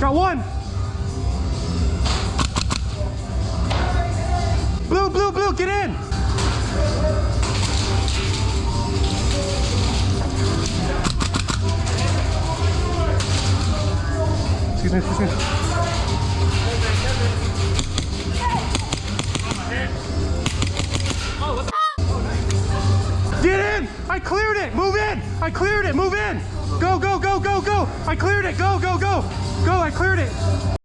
Got one. Blue, blue, blue, get in. Excuse me, excuse me. Get in! I cleared it! Move in! I cleared it! Move in! Go, go, go, go, go! I cleared it! Go, go, go! Go, I cleared it!